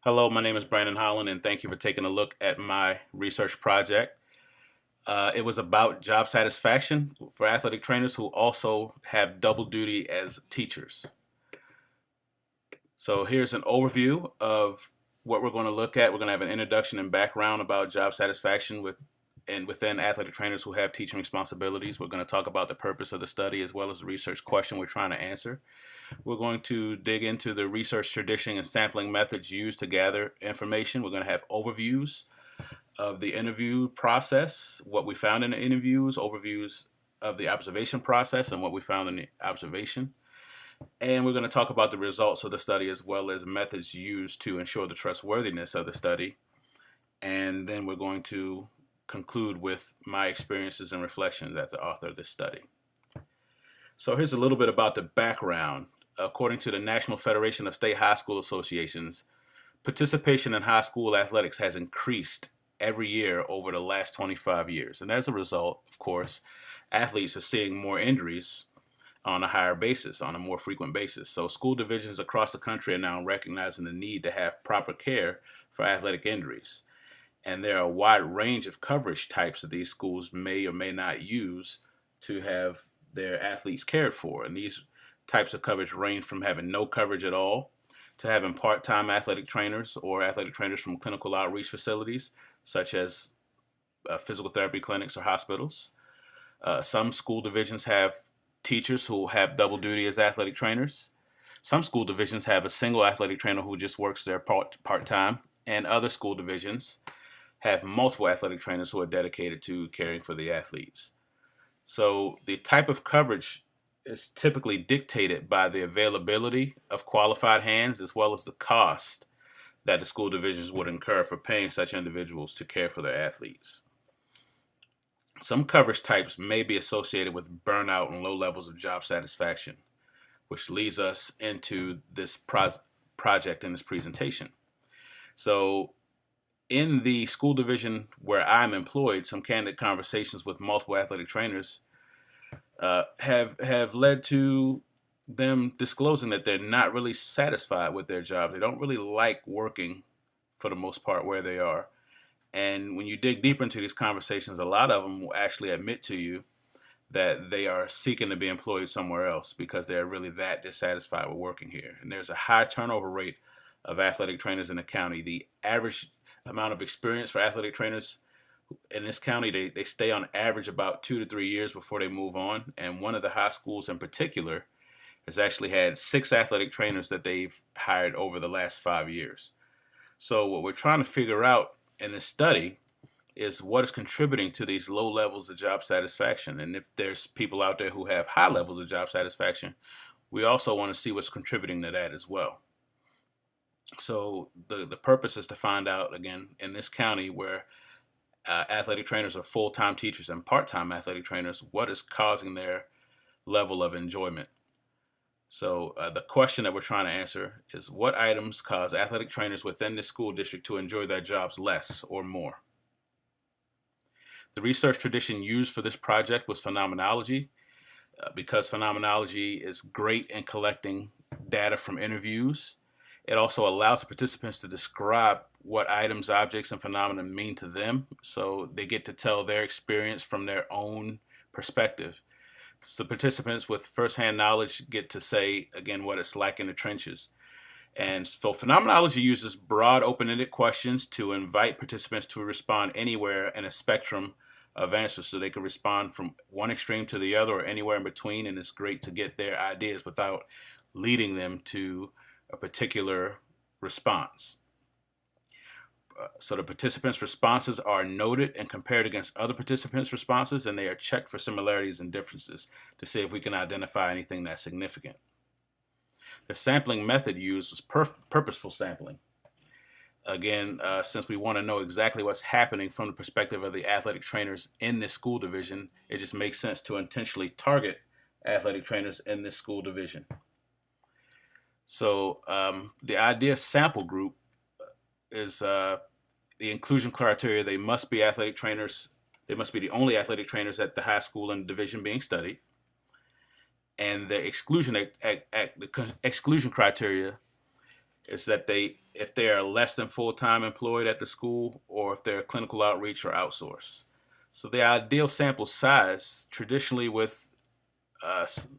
Hello, my name is Brandon Holland, and thank you for taking a look at my research project. It was about job satisfaction for athletic trainers who also have double duty as teachers. So here's an overview of what we're going to look at. We're going to have an introduction and background about job satisfaction within athletic trainers who have teaching responsibilities. We're going to talk about the purpose of the study as well as the research question we're trying to answer. We're going to dig into the research tradition and sampling methods used to gather information. We're going to have overviews of the interview process, what we found in the interviews, overviews of the observation process and what we found in the observation. And we're going to talk about the results of the study as well as methods used to ensure the trustworthiness of the study. And then we're going to conclude with my experiences and reflections as the author of this study. So here's a little bit about the background. According to the National Federation of State High School Associations, participation in high school athletics has increased every year over the last 25 years. And as a result, of course, athletes are seeing more injuries on a higher basis, on a more frequent basis. So school divisions across the country are now recognizing the need to have proper care for athletic injuries. And there are a wide range of coverage types that these schools may or may not use to have their athletes cared for. And these types of coverage range from having no coverage at all to having part-time athletic trainers or athletic trainers from clinical outreach facilities, such as physical therapy clinics or hospitals. Some school divisions have teachers who have double duty as athletic trainers. Some school divisions have a single athletic trainer who just works there part-time, and other school divisions have multiple athletic trainers who are dedicated to caring for the athletes. So the type of coverage is typically dictated by the availability of qualified hands as well as the cost that the school divisions would incur for paying such individuals to care for their athletes. Some coverage types may be associated with burnout and low levels of job satisfaction, which leads us into this project and this presentation. So in the school division where I'm employed, some candid conversations with multiple athletic trainers have led to them disclosing that they're not really satisfied with their job. They don't really like working, for the most part, where they are. And when you dig deeper into these conversations, a lot of them will actually admit to you that they are seeking to be employed somewhere else because they're really that dissatisfied with working here. And there's a high turnover rate of athletic trainers in the county. The average amount of experience for athletic trainers in this county, they stay on average about 2 to 3 years before they move on. And one of the high schools in particular has actually had 6 athletic trainers that they've hired over the last 5 years. So what we're trying to figure out in this study is what is contributing to these low levels of job satisfaction. And if there's people out there who have high levels of job satisfaction, we also want to see what's contributing to that as well. So the purpose is to find out, again, in this county where athletic trainers are full-time teachers and part-time athletic trainers, what is causing their level of enjoyment? So the question that we're trying to answer is what items cause athletic trainers within the school district to enjoy their jobs less or more? The research tradition used for this project was phenomenology, because phenomenology is great in collecting data from interviews. It also allows the participants to describe what items, objects, and phenomena mean to them, so they get to tell their experience from their own perspective. So participants with firsthand knowledge get to say, again, what it's like in the trenches. And so phenomenology uses broad, open-ended questions to invite participants to respond anywhere in a spectrum of answers. So they can respond from one extreme to the other or anywhere in between, and it's great to get their ideas without leading them to a particular response. So the participants' responses are noted and compared against other participants' responses, and they are checked for similarities and differences to see if we can identify anything that's significant. The sampling method used was purposeful sampling. Again, since we want to know exactly what's happening from the perspective of the athletic trainers in this school division, it just makes sense to intentionally target athletic trainers in this school division. So the idea sample group is the inclusion criteria. They must be athletic trainers. They must be the only athletic trainers at the high school and division being studied. And the exclusion criteria is that if they are less than full-time employed at the school, or if they're clinical outreach or outsource. So the ideal sample size, traditionally with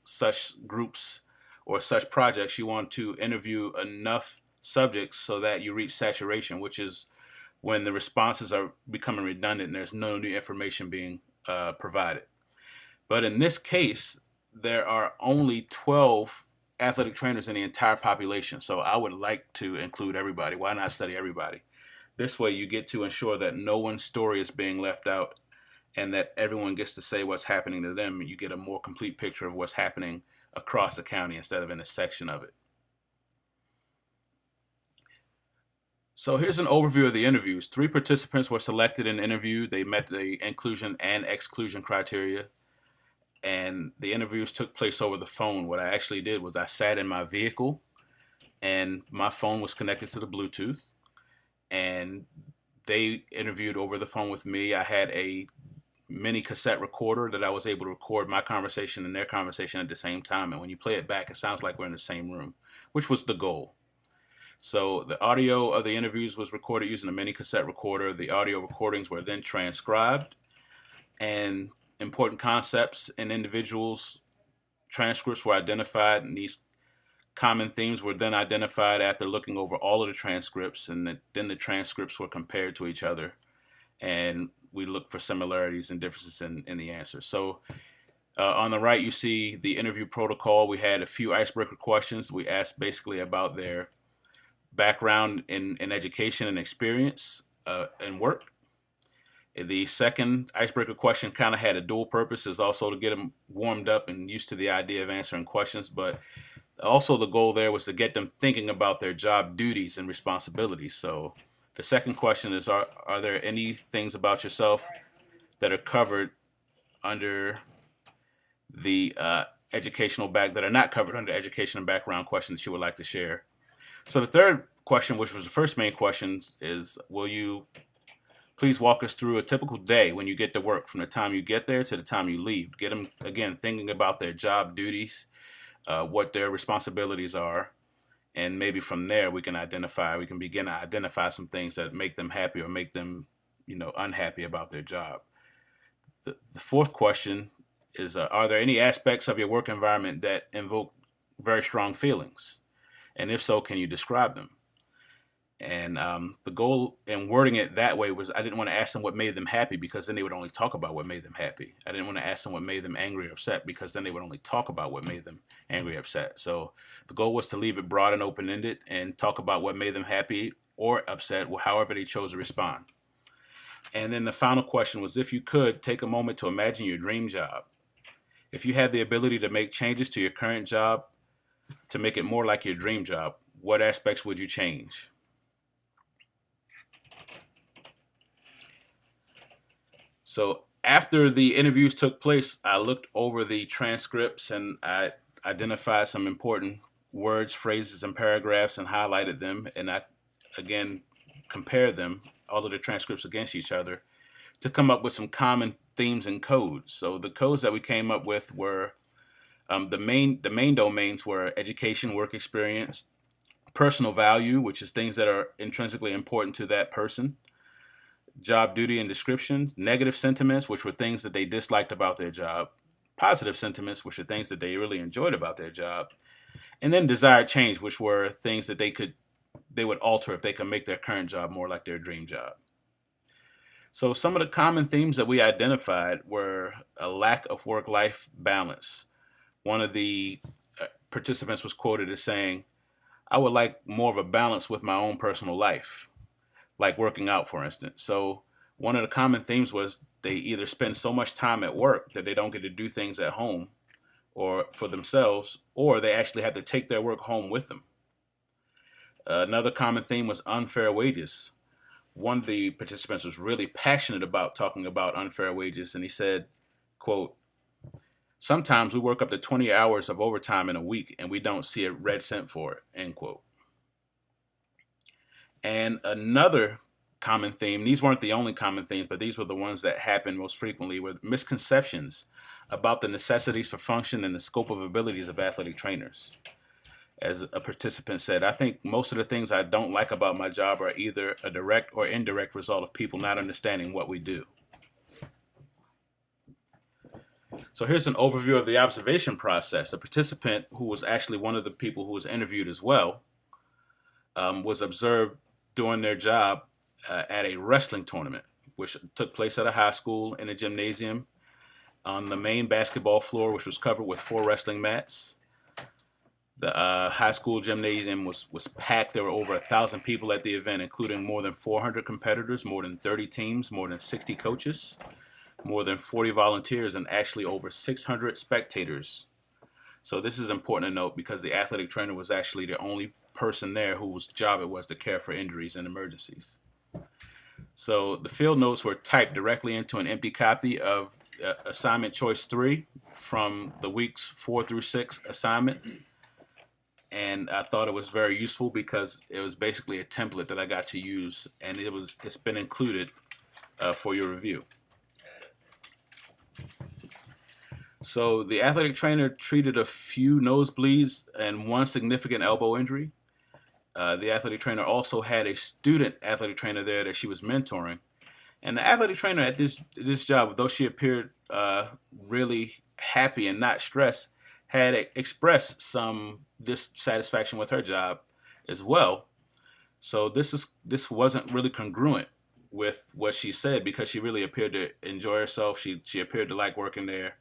such groups or such projects, you want to interview enough subjects so that you reach saturation, which is when the responses are becoming redundant and there's no new information being provided. But in this case, there are only 12 athletic trainers in the entire population. So I would like to include everybody. Why not study everybody? This way you get to ensure that no one's story is being left out and that everyone gets to say what's happening to them. You get a more complete picture of what's happening across the county instead of in a section of it. So here's an overview of the interviews. 3 participants were selected and interviewed. They met the inclusion and exclusion criteria. And the interviews took place over the phone. What I actually did was I sat in my vehicle and my phone was connected to the Bluetooth. And they interviewed over the phone with me. I had a mini cassette recorder that I was able to record my conversation and their conversation at the same time. And when you play it back, it sounds like we're in the same room, which was the goal. So the audio of the interviews was recorded using a mini cassette recorder. The audio recordings were then transcribed, and important concepts and individuals' transcripts were identified, and these common themes were then identified after looking over all of the transcripts, and then the transcripts were compared to each other, and we looked for similarities and differences in the answers. So on the right, you see the interview protocol. We had a few icebreaker questions. We asked basically about their background in education and experience and work. The second icebreaker question kind of had a dual purpose, is also to get them warmed up and used to the idea of answering questions, but also the goal there was to get them thinking about their job duties and responsibilities. So the second question is, are there any things about yourself that are covered under the educational that are not covered under education and background questions that you would like to share? So the third question, which was the first main question, is, will you please walk us through a typical day when you get to work, from the time you get there to the time you leave? Get them, again, thinking about their job duties, what their responsibilities are, and maybe from there we can begin to identify some things that make them happy or make them, unhappy about their job. The fourth question is, are there any aspects of your work environment that invoke very strong feelings? And if so, can you describe them? And the goal in wording it that way was, I didn't want to ask them what made them happy, because then they would only talk about what made them happy. I didn't want to ask them what made them angry or upset, because then they would only talk about what made them angry or upset. So the goal was to leave it broad and open-ended and talk about what made them happy or upset, however they chose to respond. And then the final question was, if you could take a moment to imagine your dream job. If you had the ability to make changes to your current job to make it more like your dream job, what aspects would you change? So after the interviews took place, I looked over the transcripts and I identified some important words, phrases, and paragraphs and highlighted them. And I, again, compared them, all of the transcripts, against each other to come up with some common themes and codes. So the codes that we came up with were the main domains were education, work experience, personal value, which is things that are intrinsically important to that person, job duty and description, negative sentiments, which were things that they disliked about their job, positive sentiments, which are things that they really enjoyed about their job, and then desired change, which were things that they would alter if they could make their current job more like their dream job. So some of the common themes that we identified were a lack of work-life balance. One of the participants was quoted as saying, I would like more of a balance with my own personal life, like working out, for instance. So one of the common themes was they either spend so much time at work that they don't get to do things at home or for themselves, or they actually have to take their work home with them. Another common theme was unfair wages. One of the participants was really passionate about talking about unfair wages, and he said, quote, sometimes we work up to 20 hours of overtime in a week and we don't see a red cent for it, end quote. And another common theme, these weren't the only common themes, but these were the ones that happened most frequently, were misconceptions about the necessities for function and the scope of abilities of athletic trainers. As a participant said, I think most of the things I don't like about my job are either a direct or indirect result of people not understanding what we do. So here's an overview of the observation process. A participant who was actually one of the people who was interviewed as well was observed doing their job at a wrestling tournament, which took place at a high school in a gymnasium on the main basketball floor, which was covered with 4 wrestling mats. The high school gymnasium was packed. There were over 1,000 people at the event, including more than 400 competitors, more than 30 teams, more than 60 coaches, more than 40 volunteers, and actually over 600 spectators. So this is important to note because the athletic trainer was actually the only person there whose job it was to care for injuries and emergencies. So the field notes were typed directly into an empty copy of assignment choice 3 from the weeks 4 through 6 assignments. And I thought it was very useful because it was basically a template that I got to use, and it's been included for your review. So the athletic trainer treated a few nosebleeds and 1 significant elbow injury. The athletic trainer also had a student athletic trainer there that she was mentoring. And the athletic trainer at this job, though she appeared really happy and not stressed, had expressed some dissatisfaction with her job as well. So this wasn't really congruent with what she said because she really appeared to enjoy herself. She appeared to like working there,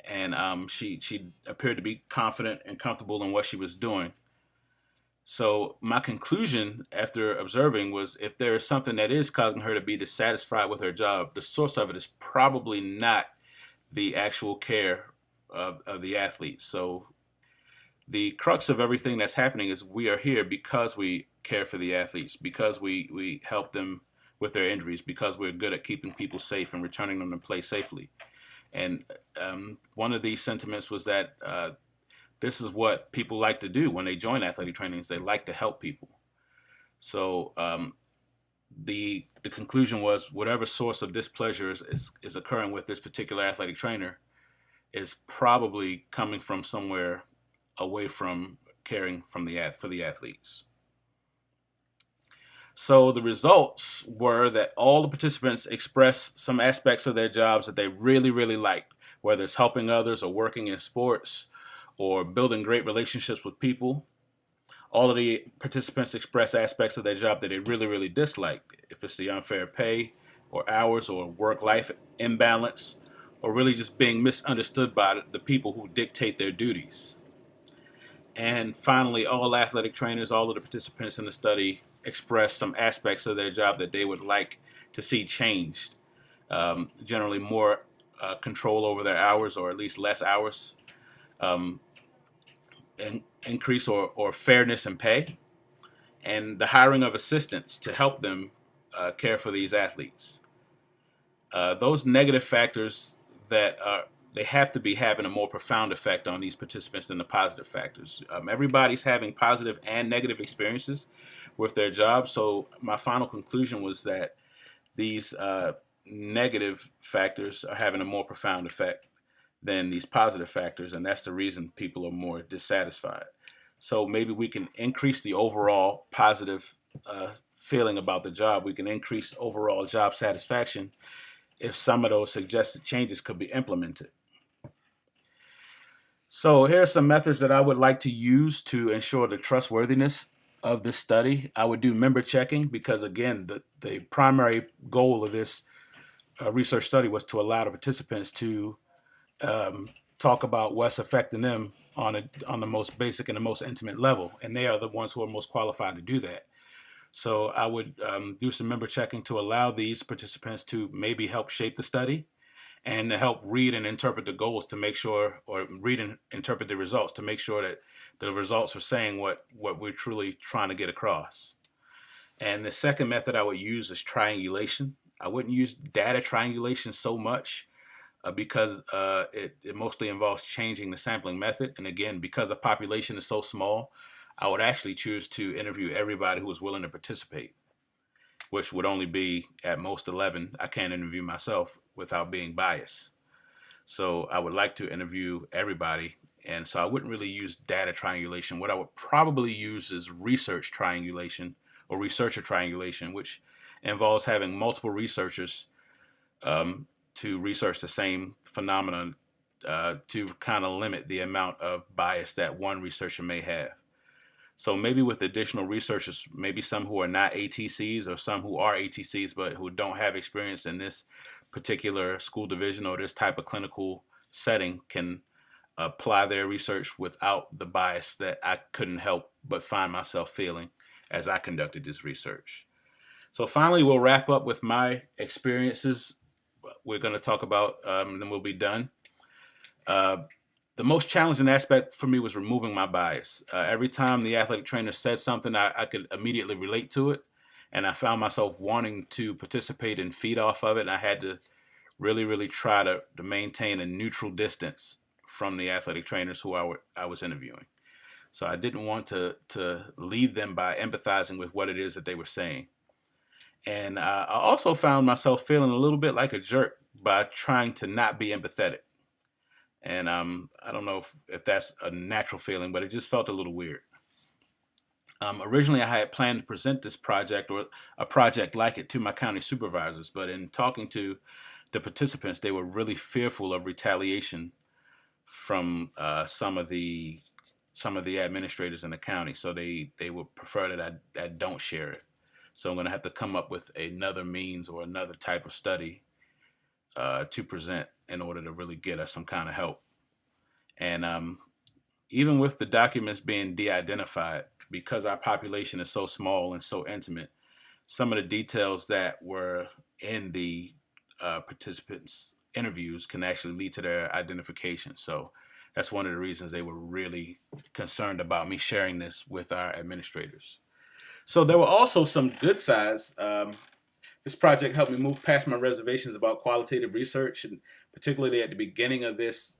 and she appeared to be confident and comfortable in what she was doing. So my conclusion after observing was if there is something that is causing her to be dissatisfied with her job, the source of it is probably not the actual care of the athletes. So the crux of everything that's happening is we are here because we care for the athletes, because we help them with their injuries, because we're good at keeping people safe and returning them to play safely. And one of these sentiments was that this is what people like to do when they join athletic training is they like to help people. So the conclusion was whatever source of displeasure is occurring with this particular athletic trainer is probably coming from somewhere away from caring for the athletes. So the results were that all the participants expressed some aspects of their jobs that they really, really liked, whether it's helping others or working in sports or building great relationships with people. All of the participants expressed aspects of their job that they really, really disliked. If it's the unfair pay or hours or work-life imbalance or really just being misunderstood by the people who dictate their duties. And finally, all athletic trainers, all of the participants in the study expressed some aspects of their job that they would like to see changed. Generally more control over their hours or at least less hours, and increase or fairness in pay, and the hiring of assistants to help them care for these athletes. Those negative factors that they have to be having a more profound effect on these participants than the positive factors. Everybody's having positive and negative experiences with their job. So my final conclusion was that these negative factors are having a more profound effect than these positive factors, and that's the reason people are more dissatisfied. So maybe we can increase the overall positive feeling about the job. We can increase overall job satisfaction if some of those suggested changes could be implemented. So here are some methods that I would like to use to ensure the trustworthiness of this study. I would do member checking because, again, the primary goal of this research study was to allow the participants to talk about what's affecting them on the most basic and the most intimate level, and they are the ones who are most qualified to do that. So I would do some member checking to allow these participants to maybe help shape the study and to help read and interpret the goals to make sure, or read and interpret the results to make sure that the results are saying what we're truly trying to get across. And the second method I would use is triangulation. I wouldn't use data triangulation so much because it mostly involves changing the sampling method. And again, because the population is so small, I would actually choose to interview everybody who was willing to participate, which would only be at most 11. I can't interview myself without being biased. So I would like to interview everybody And so I wouldn't really use data triangulation. What I would probably use is research triangulation or researcher triangulation, which involves having multiple researchers to research the same phenomenon to kind of limit the amount of bias that one researcher may have. So maybe with additional researchers, maybe some who are not ATCs or some who are ATCs but who don't have experience in this particular school division or this type of clinical setting can apply their research without the bias that I couldn't help but find myself feeling as I conducted this research. So finally, we'll wrap up with my experiences. We're going to talk about, then we'll be done. The most challenging aspect for me was removing my bias. Every time the athletic trainer said something, I could immediately relate to it. And I found myself wanting to participate and feed off of it. And I had to really, really try to maintain a neutral distance from the athletic trainers who I was interviewing. So I didn't want to lead them by empathizing with what it is that they were saying. And I also found myself feeling a little bit like a jerk by trying to not be empathetic. And I don't know if that's a natural feeling, but it just felt a little weird. Originally, I had planned to present this project or a project like it to my county supervisors, but in talking to the participants, they were really fearful of retaliation from some of the administrators in the county. So they would prefer that I don't share it. So I'm going to have to come up with another means or another type of study to present in order to really get us some kind of help. And even with the documents being de-identified, because our population is so small and so intimate, some of the details that were in the participants' interviews can actually lead to their identification. So that's one of the reasons they were really concerned about me sharing this with our administrators. So there were also some good sides. This project helped me move past my reservations about qualitative research, and particularly at the beginning of this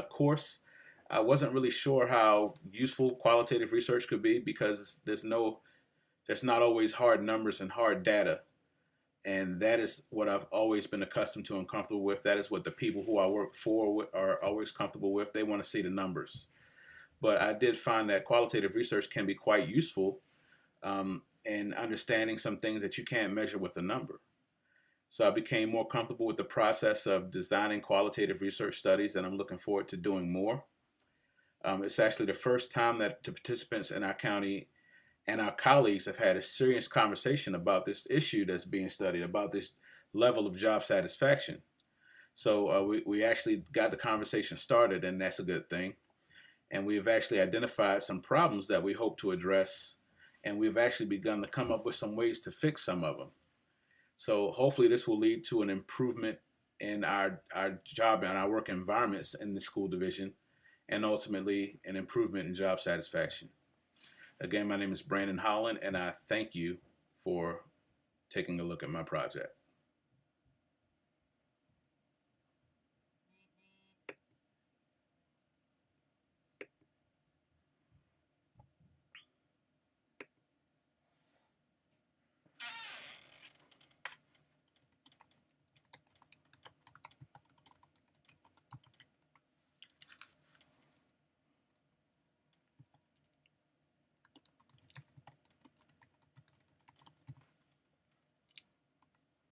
course, I wasn't really sure how useful qualitative research could be because there's not always hard numbers and hard data. And that is what I've always been accustomed to and comfortable with. That is what the people who I work for are always comfortable with. They want to see the numbers. But I did find that qualitative research can be quite useful in understanding some things that you can't measure with a number. So I became more comfortable with the process of designing qualitative research studies, and I'm looking forward to doing more. It's actually the first time that the participants in our county and our colleagues have had a serious conversation about this issue that's being studied, about this level of job satisfaction. So we actually got the conversation started, and that's a good thing. And we've actually identified some problems that we hope to address, and we've actually begun to come up with some ways to fix some of them. So hopefully this will lead to an improvement in our job and our work environments in the school division, and ultimately an improvement in job satisfaction. Again, my name is Brandon Holland, and I thank you for taking a look at my project.